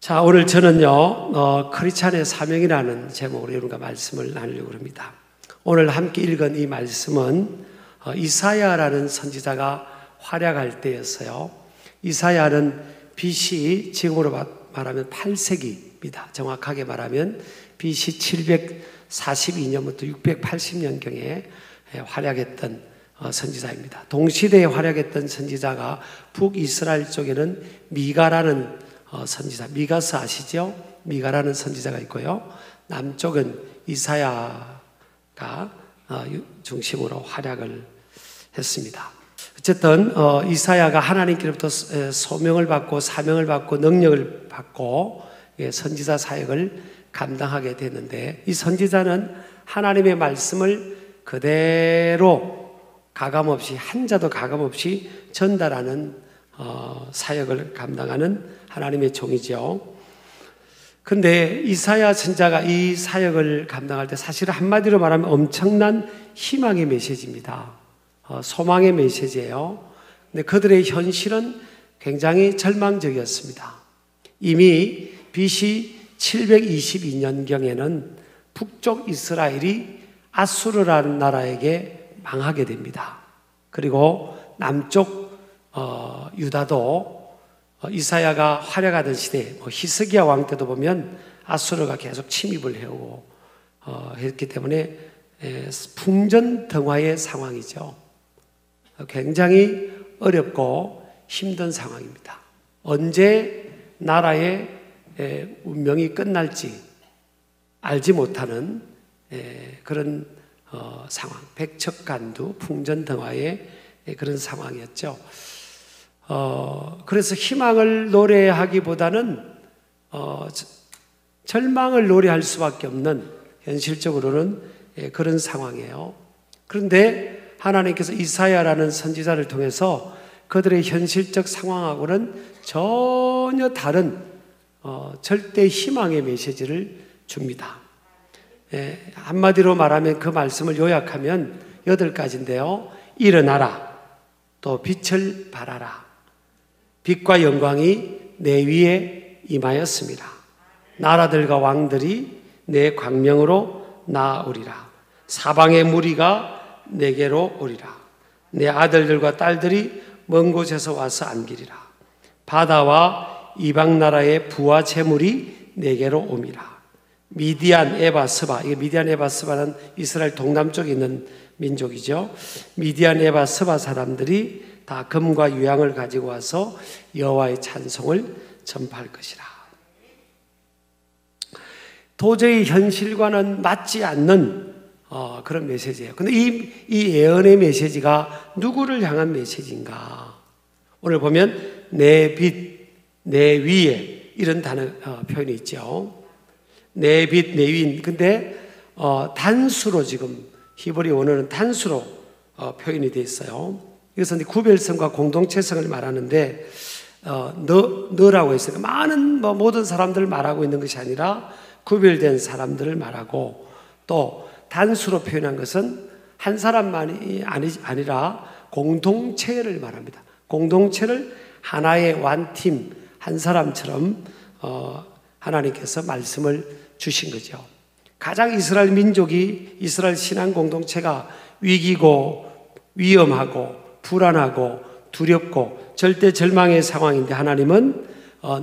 자, 오늘 저는요, 크리스찬의 사명이라는 제목으로 여러분과 말씀을 나누려고 합니다. 오늘 함께 읽은 이 말씀은 이사야라는 선지자가 활약할 때였어요. 이사야는 BC, 지금으로 말하면 8세기입니다. 정확하게 말하면 BC 742년부터 680년경에 활약했던 선지자입니다. 동시대에 활약했던 선지자가 북이스라엘 쪽에는 미가라는 선지자, 미가스 아시죠? 미가라는 선지자가 있고요. 남쪽은 이사야가 중심으로 활약을 했습니다. 어쨌든 이사야가 하나님께로부터 소명을 받고 사명을 받고 능력을 받고 선지자 사역을 감당하게 됐는데, 이 선지자는 하나님의 말씀을 그대로 가감없이, 한자도 가감없이 전달하는 사역을 감당하는 하나님의 종이죠. 근데 이사야 선지자가 이 사역을 감당할 때 사실 한마디로 말하면 엄청난 희망의 메시지입니다. 소망의 메시지예요. 근데 그들의 현실은 굉장히 절망적이었습니다. 이미 BC 722년경에는 북쪽 이스라엘이 아수르라는 나라에게 망하게 됩니다. 그리고 남쪽 유다도 이사야가 활약하던 시대, 히스기야 왕 때도 보면 아수르가 계속 침입을 해오고 했기 때문에 풍전등화의 상황이죠. 굉장히 어렵고 힘든 상황입니다. 언제 나라의 운명이 끝날지 알지 못하는 그런 상황, 백척간두, 풍전등화의 그런 상황이었죠. 그래서 희망을 노래하기보다는 절망을 노래할 수밖에 없는, 현실적으로는 그런 상황이에요. 그런데 하나님께서 이사야라는 선지자를 통해서 그들의 현실적 상황하고는 전혀 다른 절대 희망의 메시지를 줍니다. 한마디로 말하면 그 말씀을 요약하면 8가지인데요. 일어나라, 또 빛을 발하라, 빛과 영광이 내 위에 임하였습니다. 나라들과 왕들이 내 광명으로 나아오리라. 사방의 무리가 내게로 오리라. 내 아들들과 딸들이 먼 곳에서 와서 안기리라. 바다와 이방 나라의 부와 재물이 내게로 오미라. 미디안 에바 스바, 이게 미디안 에바 스바는 이스라엘 동남쪽에 있는 민족이죠. 미디안 에바 스바 사람들이 다 금과 유향을 가지고 와서 여호와의 찬송을 전파할 것이라. 도저히 현실과는 맞지 않는 그런 메시지예요. 근데 이 예언의 메시지가 누구를 향한 메시지인가? 오늘 보면 내 빛, 내 위에, 이런 단어 표현이 있죠. 내 빛, 내 위. 근데 단수로, 지금 히브리 원어는 단수로 표현이 되어 있어요. 이것은 구별성과 공동체성을 말하는데, 너라고 했으니까 많은 모든 사람들을 말하고 있는 것이 아니라 구별된 사람들을 말하고, 또 단수로 표현한 것은 한 사람만이 아니라 공동체를 말합니다. 공동체를 하나의 완팀, 한 사람처럼 하나님께서 말씀을 주신 거죠. 가장 이스라엘 민족이, 이스라엘 신앙 공동체가 위기고 위험하고 불안하고 두렵고 절대 절망의 상황인데, 하나님은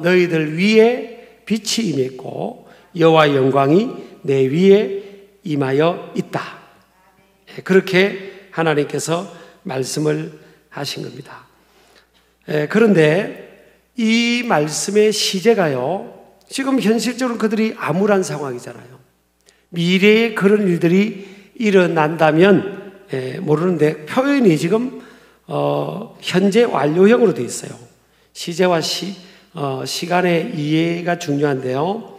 너희들 위에 빛이 임했고 여호와의 영광이 내 위에 임하여 있다. 그렇게 하나님께서 말씀을 하신 겁니다. 그런데 이 말씀의 시제가요, 지금 현실적으로 그들이 암울한 상황이잖아요. 미래에 그런 일들이 일어난다면 모르는데, 표현이 지금 현재 완료형으로 되어 있어요. 시제와 시간의 이해가 중요한데요.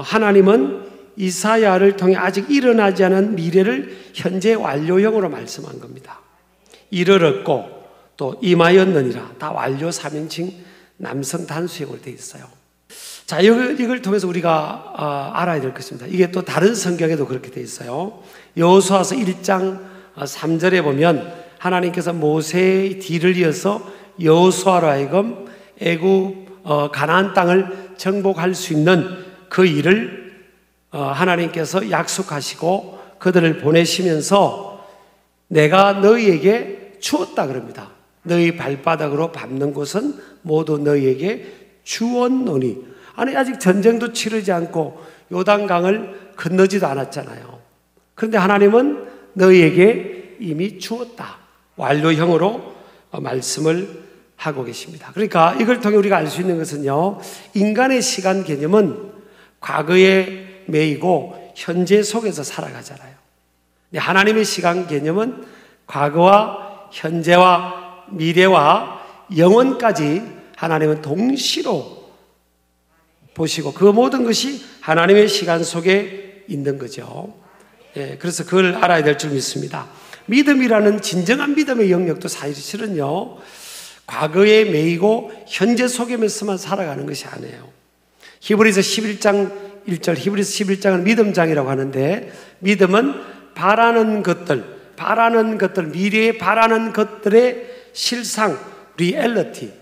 하나님은 이사야를 통해 아직 일어나지 않은 미래를 현재 완료형으로 말씀한 겁니다. 이르렀고 또 임하였느니라, 다 완료 3인칭 남성 단수형으로 되어 있어요. 자, 이걸 통해서 우리가 알아야 될 것입니다. 이게 또 다른 성경에도 그렇게 되어 있어요. 여호수아서 1장 3절에 보면 하나님께서 모세의 뒤를 이어서 여호수아로 하여금 가나안 땅을 정복할 수 있는 그 일을 하나님께서 약속하시고 그들을 보내시면서 내가 너희에게 주었다 그럽니다. 너희 발바닥으로 밟는 곳은 모두 너희에게 주었노니. 아니 아직 전쟁도 치르지 않고 요단강을 건너지도 않았잖아요. 그런데 하나님은 너희에게 이미 주었다. 완료형으로 말씀을 하고 계십니다. 그러니까 이걸 통해 우리가 알 수 있는 것은요, 인간의 시간 개념은 과거에 매이고 현재 속에서 살아가잖아요. 하나님의 시간 개념은 과거와 현재와 미래와 영원까지 하나님은 동시로 보시고 그 모든 것이 하나님의 시간 속에 있는 거죠. 그래서 그걸 알아야 될 줄 믿습니다. 믿음이라는 진정한 믿음의 영역도 사실은요, 과거에 매이고 현재 속에서만 살아가는 것이 아니에요. 히브리서 11장 1절, 히브리서 11장은 믿음장이라고 하는데, 믿음은 바라는 것들, 미래에 바라는 것들의 실상, 리얼리티,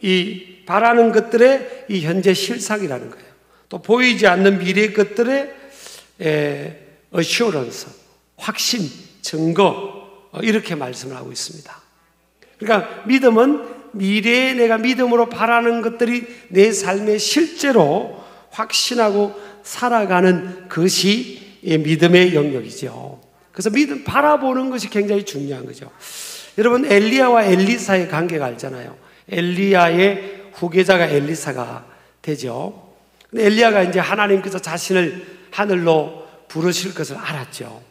이 바라는 것들의 이 현재 실상이라는 거예요. 또 보이지 않는 미래의 것들의 assurance, 확신, 증거, 이렇게 말씀을 하고 있습니다. 그러니까 믿음은 미래에 내가 믿음으로 바라는 것들이 내 삶에 실제로 확신하고 살아가는 것이 믿음의 영역이죠. 그래서 믿음 바라보는 것이 굉장히 중요한 거죠. 여러분, 엘리야와 엘리사의 관계가 알잖아요. 엘리야의 후계자가 엘리사가 되죠. 근데 엘리야가 이제 하나님께서 자신을 하늘로 부르실 것을 알았죠.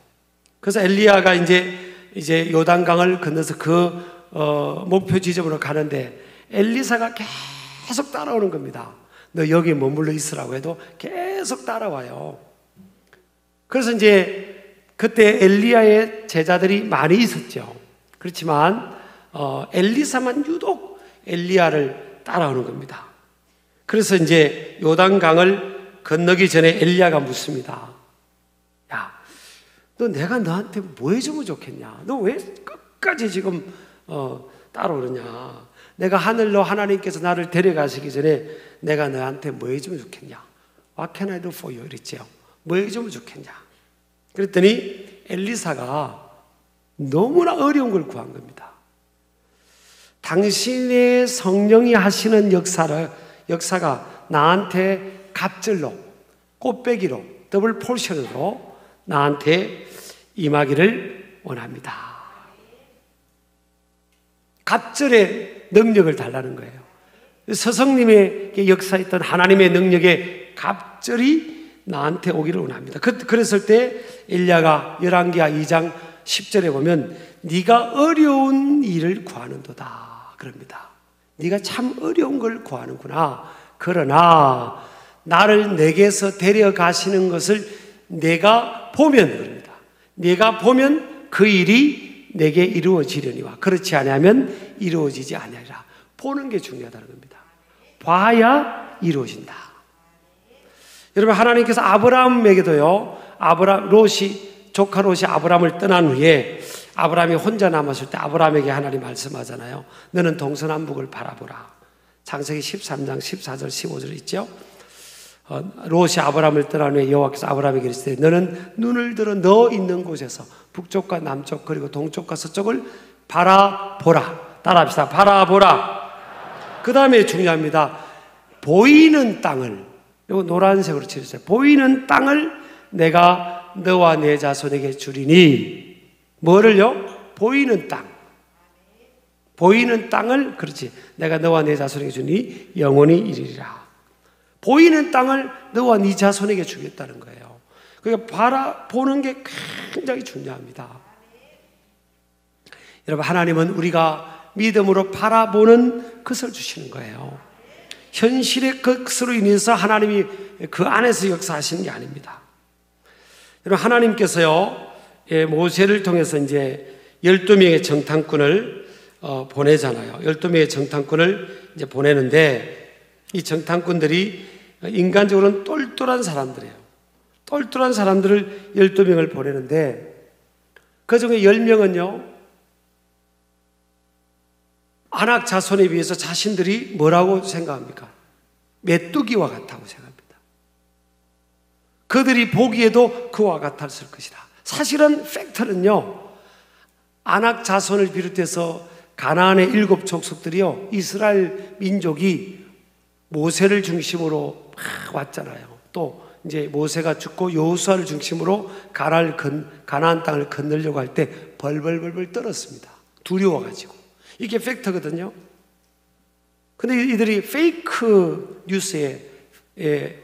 그래서 엘리야가 이제 요단강을 건너서 그 목표 지점으로 가는데 엘리사가 계속 따라오는 겁니다. 너 여기 머물러 있으라고 해도 계속 따라와요. 그래서 이제 그때 엘리야의 제자들이 많이 있었죠. 그렇지만 엘리사만 유독 엘리야를 따라오는 겁니다. 그래서 이제 요단강을 건너기 전에 엘리야가 묻습니다. 야, 너 내가 너한테 뭐 해주면 좋겠냐? 너 왜 끝까지 지금 따라오느냐? 내가 하늘로 하나님께서 나를 데려가시기 전에 내가 너한테 뭐 해주면 좋겠냐? What can I do for you? 이랬죠. 뭐 해주면 좋겠냐? 그랬더니 엘리사가 너무나 어려운 걸 구한 겁니다. 당신의 성령이 하시는 역사가 나한테 갑절로, 꽃배기로, 더블 포션으로 나한테 임하기를 원합니다. 갑절의 능력을 달라는 거예요. 스승님의 역사했던 하나님의 능력의 갑절이 나한테 오기를 원합니다. 그랬을 때 엘리야가 열왕기하 2장 10절에 보면 네가 어려운 일을 구하는도다 그럽니다. 네가 참 어려운 걸 구하는구나. 그러나 나를 내게서 데려가시는 것을 내가 보면 그럽니다. 내가 보면 그 일이 내게 이루어지려니와 그렇지 않으면 이루어지지 아니하리라. 보는 게 중요하다는 겁니다. 봐야 이루어진다. 여러분, 하나님께서 아브라함에게도요, 조카 롯이 아브라함을 떠난 후에 아브라함이 혼자 남았을 때 아브라함에게 하나님 말씀하잖아요. 너는 동서남북을 바라보라. 창세기 13장 14절 15절 있죠. 롯이 아브라함을 떠난 후에 여호와께서 아브라함에게 이르시되 너는 눈을 들어 너 있는 곳에서 북쪽과 남쪽 그리고 동쪽과 서쪽을 바라보라. 따라합시다. 바라보라. 그 다음에 중요합니다. 보이는 땅을, 이거 노란색으로 칠했어요. 보이는 땅을 내가 너와 내 자손에게 주리니. 뭐를요? 보이는 땅. 보이는 땅을, 그렇지, 내가 너와 내 자손에게 주니 영원히 이르리라. 보이는 땅을 너와 네 자손에게 주겠다는 거예요. 그러니까 보는 게 굉장히 중요합니다. 여러분, 하나님은 우리가 믿음으로 바라보는 것을 주시는 거예요. 현실의 것으로 인해서 하나님이 그 안에서 역사하시는 게 아닙니다. 여러분, 하나님께서요, 모세를 통해서 이제 12명의 정탐꾼을 보내잖아요. 12명의 정탐꾼을 이제 보내는데 이 정탐꾼들이 인간적으로는 똘똘한 사람들이에요. 똘똘한 사람들을 12명을 보내는데 그 중에 10명은요, 안악 자손에 비해서 자신들이 뭐라고 생각합니까? 메뚜기와 같다고 생각합니다. 그들이 보기에도 그와 같았을 것이다. 사실은 팩트는요, 아낙 자손을 비롯해서 가나안의 7 족속들이요, 이스라엘 민족이 모세를 중심으로 막 왔잖아요. 또 이제 모세가 죽고 여호수아를 중심으로 가나안 땅을 건너려고 할 때 벌벌벌벌 떨었습니다. 두려워가지고. 이게 팩트거든요. 근데 이들이 페이크 뉴스에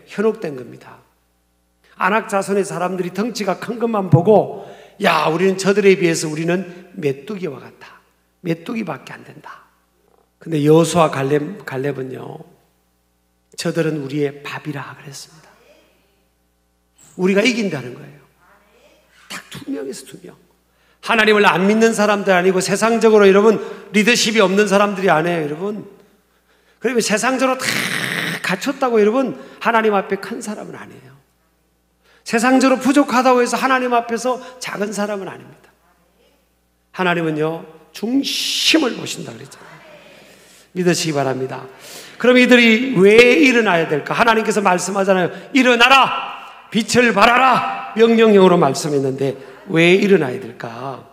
현혹된 겁니다. 아낙 자손의 사람들이 덩치가 큰 것만 보고, 야, 우리는 저들에 비해서 우리는 메뚜기와 같다. 메뚜기밖에 안 된다. 근데 여호수아 갈렙은요, 저들은 우리의 밥이라 그랬습니다. 우리가 이긴다는 거예요. 딱 2명에서 2명. 하나님을 안 믿는 사람들 아니고 세상적으로 여러분 리더십이 없는 사람들이 아니에요, 여러분. 그러면 세상적으로 다 갖췄다고 여러분 하나님 앞에 큰 사람은 아니에요. 세상적으로 부족하다고 해서 하나님 앞에서 작은 사람은 아닙니다. 하나님은요, 중심을 보신다 그랬잖아요. 믿으시기 바랍니다. 그럼 이들이 왜 일어나야 될까? 하나님께서 말씀하잖아요. 일어나라! 빛을 발하라! 명령형으로 말씀했는데 왜 일어나야 될까?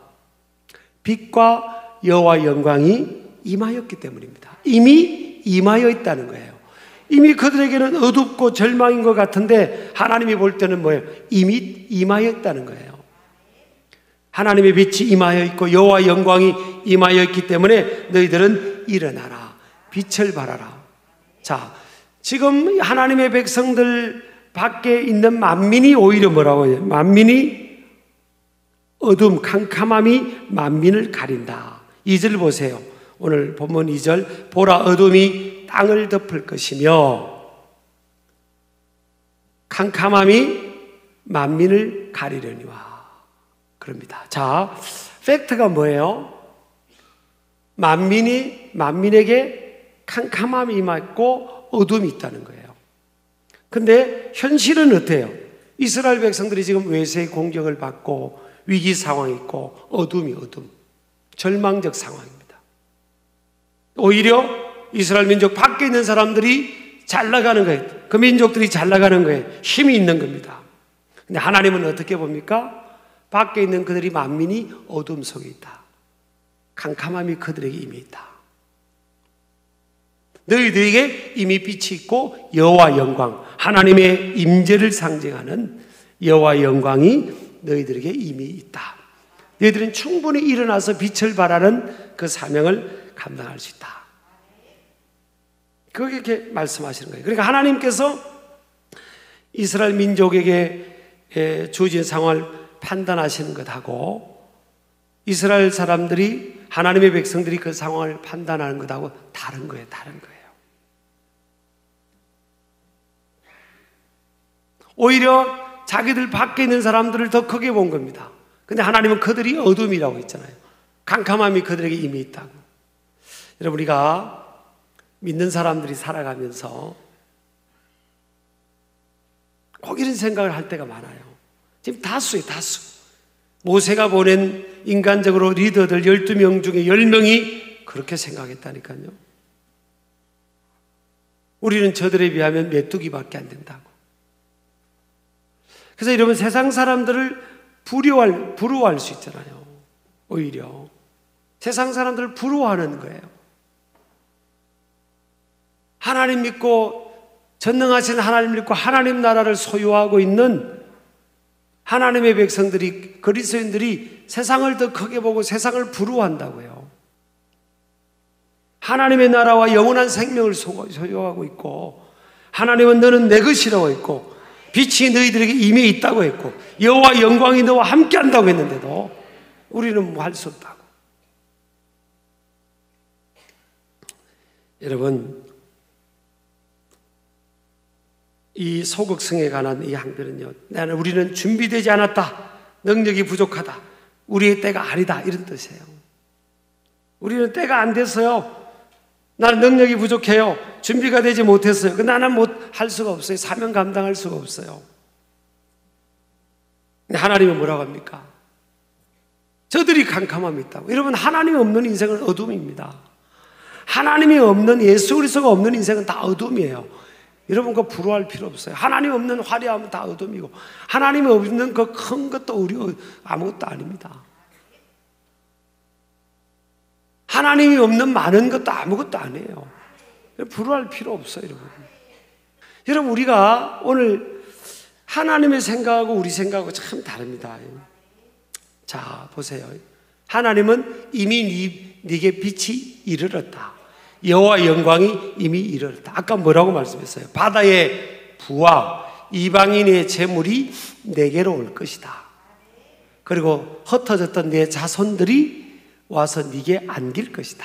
빛과 여호와 영광이 임하였기 때문입니다. 이미 임하여 있다는 거예요. 이미 그들에게는 어둡고 절망인 것 같은데 하나님이 볼 때는 뭐예요? 이미 임하여 있다는 거예요. 하나님의 빛이 임하여 있고 여호와 영광이 임하여 있기 때문에 너희들은 일어나라. 빛을 발하라. 자, 지금 하나님의 백성들 밖에 있는 만민이 오히려 뭐라고 해요? 만민이 어둠, 캄캄함이 만민을 가린다. 2절 보세요. 오늘 본문 2절. 보라, 어둠이 땅을 덮을 것이며 캄캄함이 만민을 가리려니와. 그럽니다. 자, 팩트가 뭐예요? 만민에게 캄캄함이 임했고 어둠이 있다는 거예요. 근데 현실은 어때요? 이스라엘 백성들이 지금 외세의 공격을 받고 위기 상황이 있고 어둠, 절망적 상황입니다. 오히려 이스라엘 민족 밖에 있는 사람들이 잘 나가는 거예요. 그 민족들이 잘 나가는 거예요. 힘이 있는 겁니다. 근데 하나님은 어떻게 봅니까? 밖에 있는 그들이 만민이 어둠 속에 있다. 캄캄함이 그들에게 이미 있다. 너희들에게 이미 빛이 있고 여호와 영광, 하나님의 임재를 상징하는 여호와 영광이 너희들에게 이미 있다. 너희들은 충분히 일어나서 빛을 발하는 그 사명을 감당할 수 있다. 그렇게 말씀하시는 거예요. 그러니까 하나님께서 이스라엘 민족에게 주어진 상황을 판단하시는 것하고 이스라엘 사람들이, 하나님의 백성들이 그 상황을 판단하는 것하고 다른 거예요. 오히려 자기들 밖에 있는 사람들을 더 크게 본 겁니다. 근데 하나님은 그들이 어둠이라고 했잖아요. 캄캄함이 그들에게 이미 있다고. 여러분, 우리가 믿는 사람들이 살아가면서 꼭 이런 생각을 할 때가 많아요. 지금 다수예요. 모세가 보낸 인간적으로 리더들 12명 중에 10명이 그렇게 생각했다니까요. 우리는 저들에 비하면 메뚜기밖에 안 된다고. 그래서 여러분, 세상 사람들을 부러워할 수 있잖아요. 오히려 세상 사람들을 부러워하는 거예요. 하나님 믿고, 전능하신 하나님 믿고 하나님 나라를 소유하고 있는 하나님의 백성들이, 그리스도인들이 세상을 더 크게 보고 세상을 부러워한다고요. 하나님의 나라와 영원한 생명을 소유하고 있고, 하나님은 너는 내 것이라고 했고, 빛이 너희들에게 이미 있다고 했고, 여호와 영광이 너와 함께 한다고 했는데도 우리는 뭐 할 수 없다고. 여러분, 이 소극성에 관한 이 항변은요, 우리는 준비되지 않았다, 능력이 부족하다, 우리의 때가 아니다, 이런 뜻이에요. 우리는 때가 안 됐어요. 나는 능력이 부족해요. 준비가 되지 못했어요. 나는 할 수가 없어요. 사명 감당할 수가 없어요. 근데 하나님은 뭐라고 합니까? 저들이 캄캄함이 있다고. 여러분, 하나님이 없는 인생은 어둠입니다. 하나님이 없는, 예수 그리스도가 없는 인생은 다 어둠이에요. 여러분 그 부러워할 필요 없어요. 하나님 없는 화려함은 다 어둠이고 하나님 없는 그 큰 것도 우리 아무것도 아닙니다. 하나님이 없는 많은 것도 아무것도 아니에요. 부러워할 필요 없어요, 여러분. 여러분, 우리가 오늘 하나님의 생각하고 우리 생각하고 참 다릅니다. 자, 보세요. 하나님은 이미 네게 빛이 이르렀다. 여호와의 영광이 이미 이르렀다. 아까 뭐라고 말씀했어요? 바다의 부와 이방인의 재물이 내게로 올 것이다. 그리고 흩어졌던 내 자손들이 와서 네게 안길 것이다.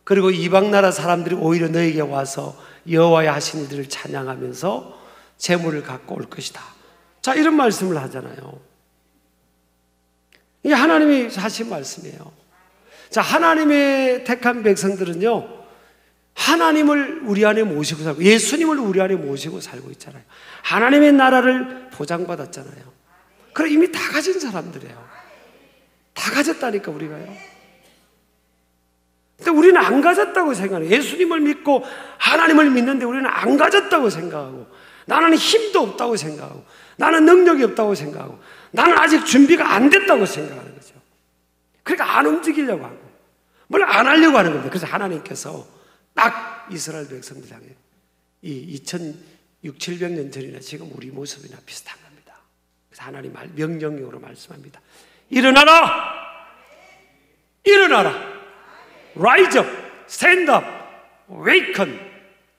그리고 이방 나라 사람들이 오히려 너에게 와서 여호와의 하신 일들을 찬양하면서 재물을 갖고 올 것이다. 자, 이런 말씀을 하잖아요. 이게 하나님이 하신 말씀이에요. 자, 하나님의 택한 백성들은요, 하나님을 우리 안에 모시고 살고 예수님을 우리 안에 모시고 살고 있잖아요. 하나님의 나라를 보장받았잖아요. 그럼 이미 다 가진 사람들이에요. 다 가졌다니까, 우리가요. 근데 우리는 안 가졌다고 생각해요. 예수님을 믿고 하나님을 믿는데 우리는 안 가졌다고 생각하고, 나는 힘도 없다고 생각하고, 나는 능력이 없다고 생각하고, 나는 아직 준비가 안 됐다고 생각하는 거죠. 그러니까 안 움직이려고 하고 뭘 안 하려고 하는 겁니다. 그래서 하나님께서 딱 이스라엘 백성들 향해 이 2600~700년 전이나 지금 우리 모습이나 비슷한 겁니다. 그래서 하나님 명령으로 말씀합니다. 일어나라! 일어나라! Rise up! Stand up! Awaken!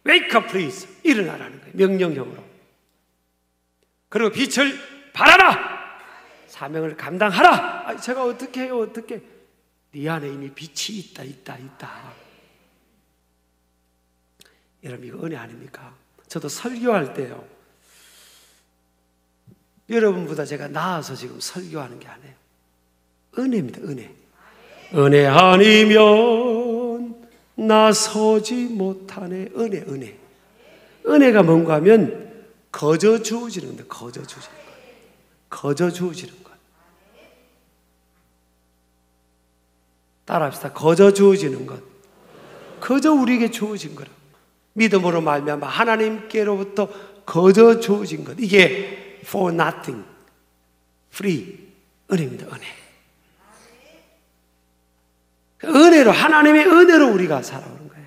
Wake up please! 일어나라는 거예요. 명령형으로. 그리고 빛을 발하라! 사명을 감당하라! 제가 어떻게 해요? 어떻게? 네 안에 이미 빛이 있다. 여러분, 이거 은혜 아닙니까? 저도 설교할 때요, 여러분보다 제가 나아서 지금 설교하는 게 아니에요. 은혜입니다. 은혜. 은혜 아니면 나서지 못하네. 은혜. 은혜가 뭔가 하면 거저 주어지는 건데, 거저 주어지는 것. 따라합시다. 거저 주어지는 것. 거저 우리에게 주어진 거라. 믿음으로 말미암아 하나님께로부터 거저 주어진 것. 이게 for nothing, free, 은혜입니다. 은혜로, 하나님의 은혜로 우리가 살아오는 거예요.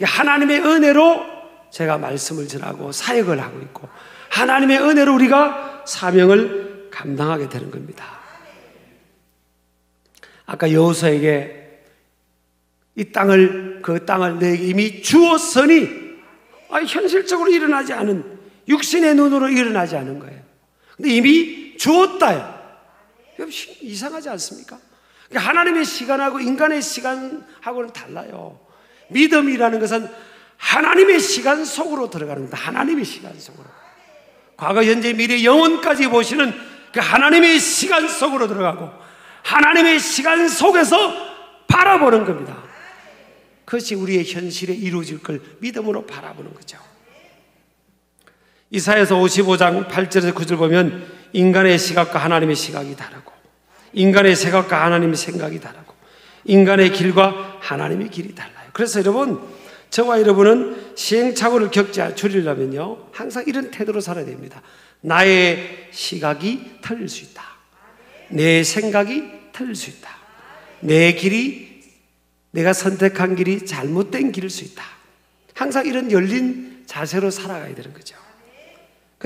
하나님의 은혜로 제가 말씀을 전하고 사역을 하고 있고, 하나님의 은혜로 우리가 사명을 감당하게 되는 겁니다. 아까 여호수아에게 그 땅을 내게 이미 주었으니, 현실적으로 일어나지 않은, 육신의 눈으로 일어나지 않은 거예요. 근데 이미 주었다요. 이상하지 않습니까? 하나님의 시간하고 인간의 시간하고는 달라요. 믿음이라는 것은 하나님의 시간 속으로 들어가는 겁니다. 하나님의 시간 속으로. 과거, 현재, 미래, 영원까지 보시는 그 하나님의 시간 속으로 들어가고 하나님의 시간 속에서 바라보는 겁니다. 그것이 우리의 현실에 이루어질 걸 믿음으로 바라보는 거죠. 이사야서 55장 8절에서 9절 보면 인간의 시각과 하나님의 시각이 다르고, 인간의 생각과 하나님의 생각이 다르고, 인간의 길과 하나님의 길이 달라요. 그래서 여러분, 저와 여러분은 시행착오를 겪지 줄이려면요, 항상 이런 태도로 살아야 됩니다. 나의 시각이 틀릴 수 있다. 내 생각이 틀릴 수 있다. 내 길이, 내가 선택한 길이 잘못된 길일 수 있다. 항상 이런 열린 자세로 살아가야 되는 거죠.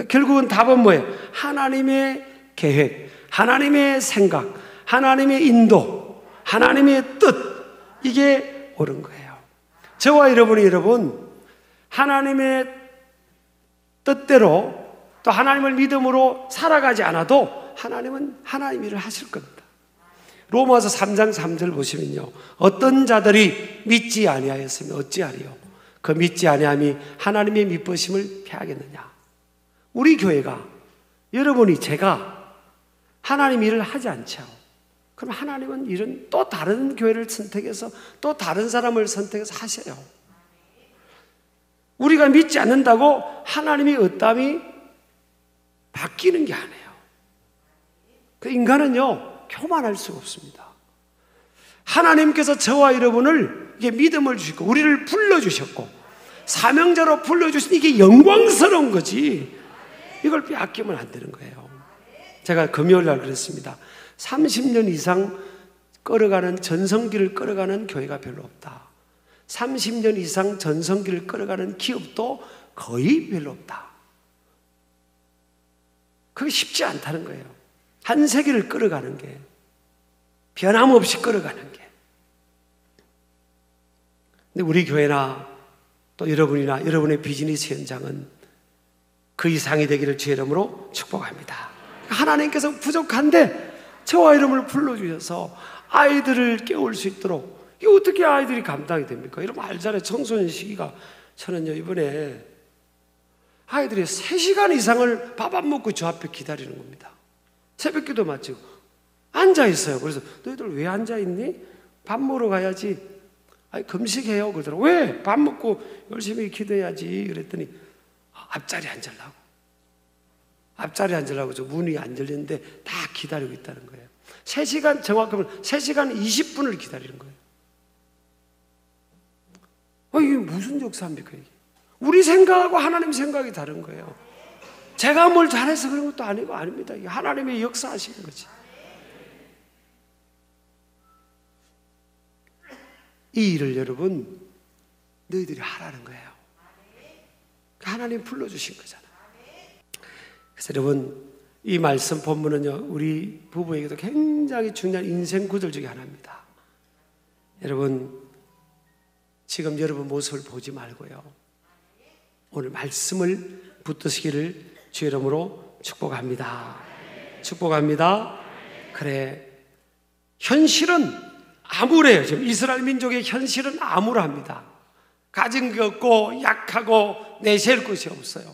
결국은 답은 뭐예요? 하나님의 계획, 하나님의 생각, 하나님의 인도, 하나님의 뜻, 이게 옳은 거예요. 저와 여러분, 하나님의 뜻대로 또 하나님을 믿음으로 살아가지 않아도 하나님은 하나님 일을 하실 겁니다. 로마서 3장 3절 보시면요, 어떤 자들이 믿지 아니하였으면 어찌하리요? 그 믿지 아니함이 하나님의 믿으심을 패하겠느냐? 우리 교회가, 여러분이, 제가 하나님 일을 하지 않죠. 그럼 하나님은 이런 또 다른 교회를 선택해서 또 다른 사람을 선택해서 하셔요. 우리가 믿지 않는다고 하나님의 의담이 바뀌는 게 아니에요. 그 인간은요, 교만할 수가 없습니다. 하나님께서 저와 여러분을 믿음을 주시고 우리를 불러주셨고 사명자로 불러주신 이게 영광스러운 거지. 이걸 빼앗기면 안 되는 거예요. 제가 금요일 날 그랬습니다. 30년 이상 끌어가는 전성기를 끌어가는 교회가 별로 없다. 30년 이상 전성기를 끌어가는 기업도 거의 별로 없다. 그게 쉽지 않다는 거예요. 한 세기를 끌어가는 게, 변함없이 끌어가는 게. 근데 우리 교회나 또 여러분이나 여러분의 비즈니스 현장은 그 이상이 되기를 주의 이름으로 축복합니다. 하나님께서 부족한데 저와 이름을 불러주셔서 아이들을 깨울 수 있도록, 이거 어떻게 아이들이 감당이 됩니까? 여러분 알잖아요. 청소년 시기가. 저는요 이번에 아이들이 3시간 이상을 밥 안 먹고 저 앞에 기다리는 겁니다. 새벽기도 마치고 앉아있어요. 그래서 너희들 왜 앉아있니? 밥 먹으러 가야지. 아니 금식해요 그러더라고요. 왜? 밥 먹고 열심히 기도해야지. 그랬더니 앞자리에 앉으려고. 앞자리에 앉으려고 저 문이 안 열리는데 다 기다리고 있다는 거예요. 3시간, 정확하면 3시간 20분을 기다리는 거예요. 이게 무슨 역사입니까 이게? 우리 생각하고 하나님 생각이 다른 거예요. 제가 뭘 잘해서 그런 것도 아니고 아닙니다. 이게 하나님의 역사하시는 거지. 이 일을 여러분 너희들이 하라는 거예요. 하나님 불러주신 거잖아요. 그래서 여러분 이 말씀 본문은요 우리 부부에게도 굉장히 중요한 인생 구절 중에 하나입니다. 여러분 지금 여러분 모습을 보지 말고요 오늘 말씀을 붙드시기를 주의 이름으로 축복합니다. 축복합니다. 그래, 현실은 암울해요. 지금 이스라엘 민족의 현실은 암울합니다. 가진 게 없고 약하고 내세울 것이 없어요.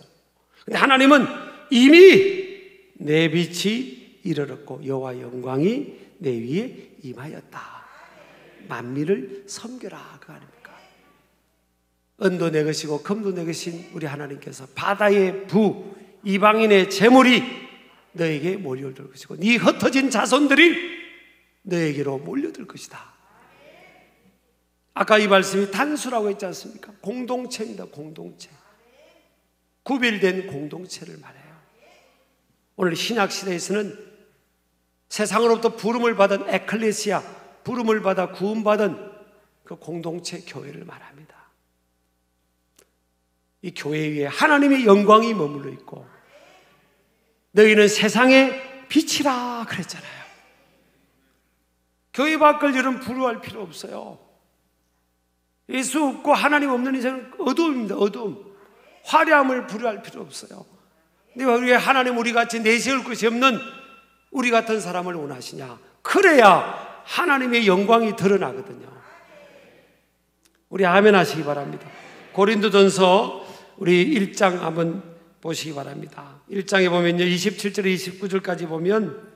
근데 하나님은 이미 내 빛이 이르렀고 여호와의 영광이 내 위에 임하였다. 만민을 섬겨라 그 아닙니까? 은도 내 것이고 금도 내 것인 우리 하나님께서 바다의 부 이방인의 재물이 너에게 몰려들 것이고 네 흩어진 자손들이 너에게로 몰려들 것이다. 아까 이 말씀이 단수라고 했지 않습니까? 공동체입니다. 공동체. 구별된 공동체를 말해요. 오늘 신약시대에서는 세상으로부터 부름을 받은 에클레시아, 부름을 받아 구원받은 그 공동체 교회를 말합니다. 이 교회 위에 하나님의 영광이 머물러 있고 너희는 세상의 빛이라 그랬잖아요. 교회 밖을 여러분 부러워할 필요 없어요. 예수 없고 하나님 없는 인생은 어두움입니다. 어두움. 화려함을 부러워할 필요 없어요. 근데 왜 하나님 우리 같이 내세울 것이 없는 우리 같은 사람을 원하시냐? 그래야 하나님의 영광이 드러나거든요. 우리 아멘 하시기 바랍니다. 고린도전서 우리 1장 한번 보시기 바랍니다. 1장에 보면요 27절 29절까지 보면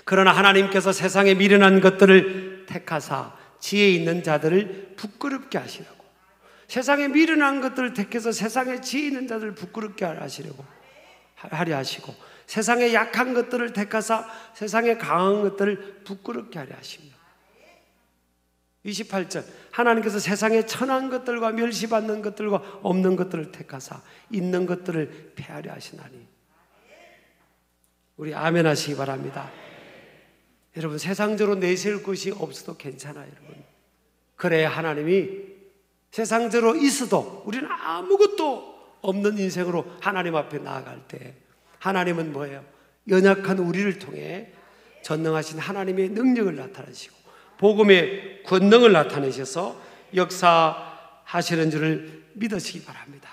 그러나 하나님께서 세상에 미련한 것들을 택하사 지혜 있는 자들을 부끄럽게 하시려고, 세상에 미련한 것들을 택해서 세상에 지혜 있는 자들을 부끄럽게 하려 하시고 세상에 약한 것들을 택하사 세상에 강한 것들을 부끄럽게 하려 하십니다. 28절 하나님께서 세상에 천한 것들과 멸시받는 것들과 없는 것들을 택하사 있는 것들을 폐하려 하시나니. 우리 아멘 하시기 바랍니다. 여러분 세상적으로 내세울 것이 없어도 괜찮아요. 여러분 그래야 하나님이 세상적으로 있어도 우리는 아무것도 없는 인생으로 하나님 앞에 나아갈 때 하나님은 뭐예요? 연약한 우리를 통해 전능하신 하나님의 능력을 나타내시고 복음의 권능을 나타내셔서 역사하시는 줄을 믿으시기 바랍니다.